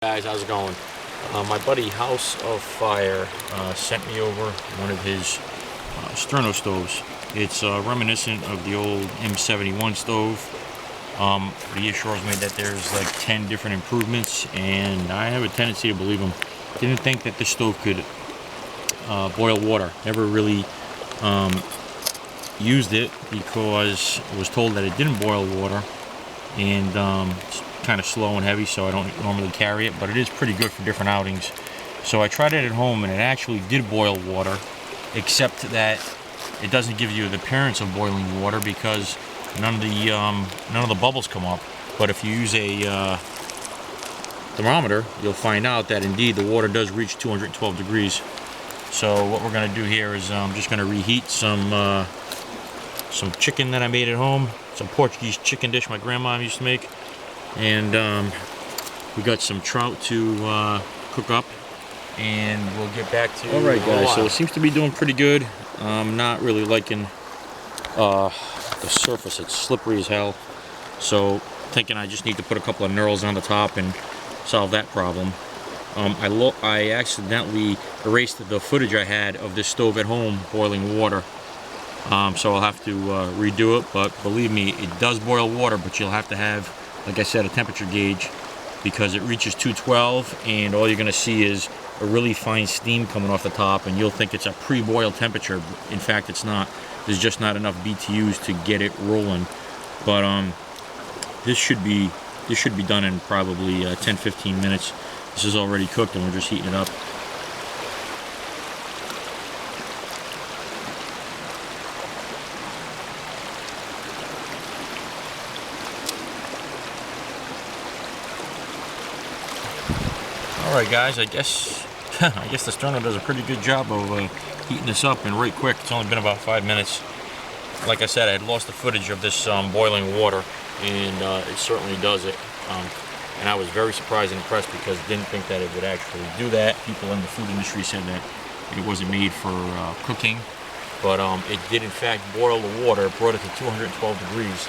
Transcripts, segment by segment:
Guys, how's it going? My buddy House of Fire sent me over one of his Sterno stoves. It's reminiscent of the old M71 stove, but he assures me that there's like 10 different improvements, and I have a tendency to believe him. Didn't think that this stove could boil water. Never really used it because I was told that it didn't boil water, and it's kind of slow and heavy, so I don't normally carry it, but it is pretty good for different outings. So I tried it at home, and it actually did boil water, except that it doesn't give you the appearance of boiling water because none of the bubbles come up. But if you use a thermometer, you'll find out that indeed the water does reach 212 degrees. So what we're going to do here is I'm just going to reheat some chicken that I made at home, some Portuguese chicken dish my grandma used to make, and we got some trout to cook up, and we'll get back to you. All right, guys, so it seems to be doing pretty good. I'm not really liking the surface. It's slippery as hell, so thinking I just need to put a couple of knurls on the top and solve that problem. I accidentally erased the footage I had of this stove at home boiling water, so I'll have to redo it. But believe me, it does boil water, but you'll have to have, like I said, a temperature gauge, because it reaches 212, and all you're going to see is a really fine steam coming off the top, and you'll think it's a pre-boil temperature. In fact, it's not. There's just not enough BTUs to get it rolling. But this should be done in probably 10-15 minutes. This is already cooked, and we're just heating it up. Alright guys, I guess the Sterno does a pretty good job of heating this up, and right quick. It's only been about 5 minutes. Like I said, I had lost the footage of this boiling water, and it certainly does it. And I was very surprised and impressed because I didn't think that it would actually do that. People in the food industry said that it wasn't made for cooking, but it did in fact boil the water. It brought it to 212 degrees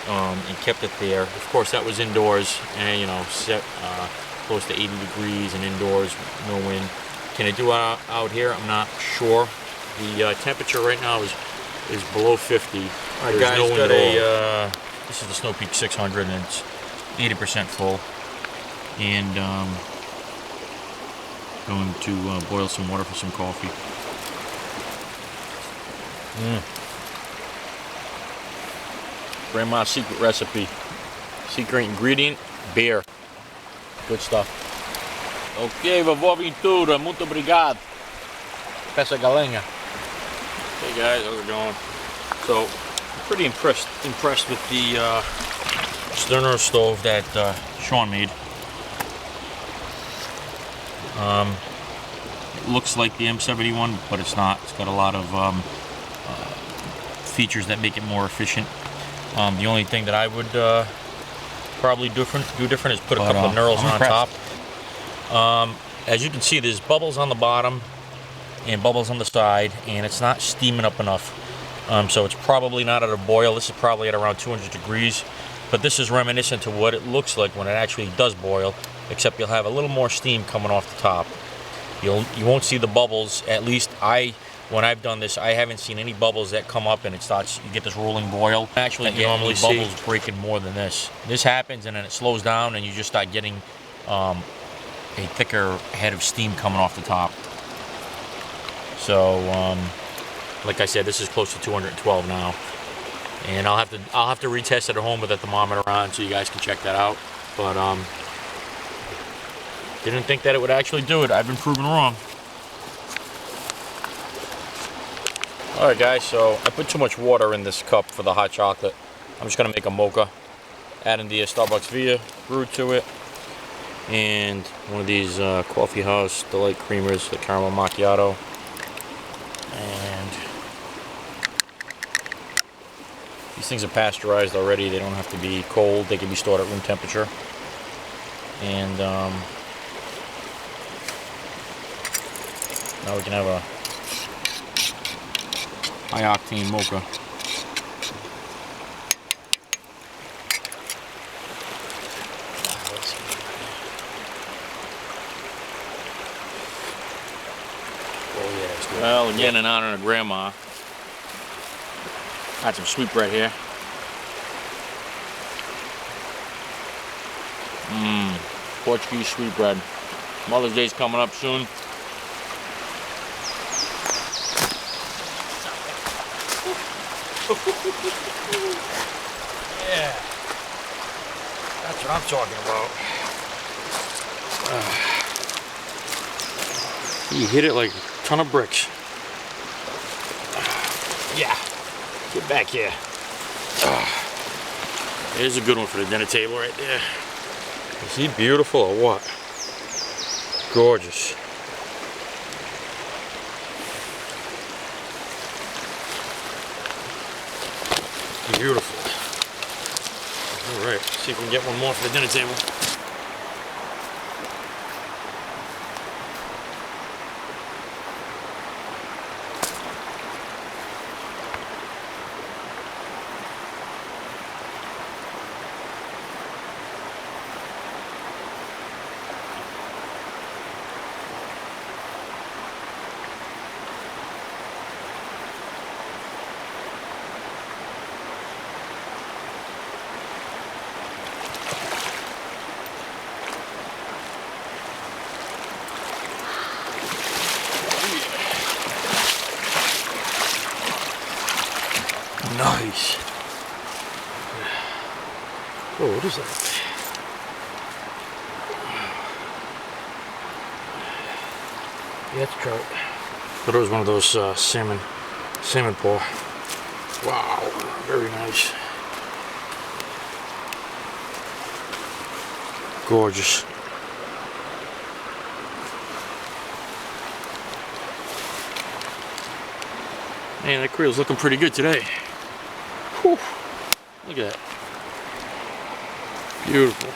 and kept it there. Of course, that was indoors, and set close to 80 degrees and indoors, no wind. Can it do out here? I'm not sure. The temperature right now is below 50. All right, guys, no got this is the Snow Peak 600, and it's 80% full, and going to boil some water for some coffee. Grandma's secret recipe. Secret ingredient, beer. Good stuff. Ok, vovó Ventura, muito obrigado. Peça galinha. Hey guys, how's it going? So, I'm pretty impressed with the Sterno stove that Sean made. It looks like the M71, but it's not. It's got a lot of features that make it more efficient. The only thing that I would probably do different is put a couple of knurls on top. As you can see, there's bubbles on the bottom and bubbles on the side, and it's not steaming up enough. So it's probably not at a boil. This is probably at around 200 degrees. But this is reminiscent to what it looks like when it actually does boil, except you'll have a little more steam coming off the top. You won't see the bubbles. At least when I've done this, I haven't seen any bubbles that come up and you get this rolling boil. Actually, you normally bubbles breaking more than this. This happens, and then it slows down, and you just start getting a thicker head of steam coming off the top. So, like I said, this is close to 212 now, and I'll have to retest it at home with a thermometer on so you guys can check that out. But didn't think that it would actually do it. I've been proven wrong. All right, guys. So I put too much water in this cup for the hot chocolate. I'm just gonna make a mocha, adding the Starbucks Via brew to it, and one of these Coffee House Delight creamers, the caramel macchiato. And these things are pasteurized already. They don't have to be cold. They can be stored at room temperature. And now we can have a high octane mocha. Well, again, in honor of Grandma, got some sweetbread here. Portuguese sweetbread. Mother's Day's coming up soon. Yeah, that's what I'm talking about. You hit it like a ton of bricks. Yeah, get back here. There's a good one for the dinner table right there. Is he beautiful or what? Gorgeous. Beautiful. All right, see if we can get one more for the dinner table. Nice. Oh, what is that? Yeah, it's trout. Thought it was one of those salmon paw. Wow, very nice. Gorgeous. Man, that creel's looking pretty good today. Whew. Look at that. Beautiful.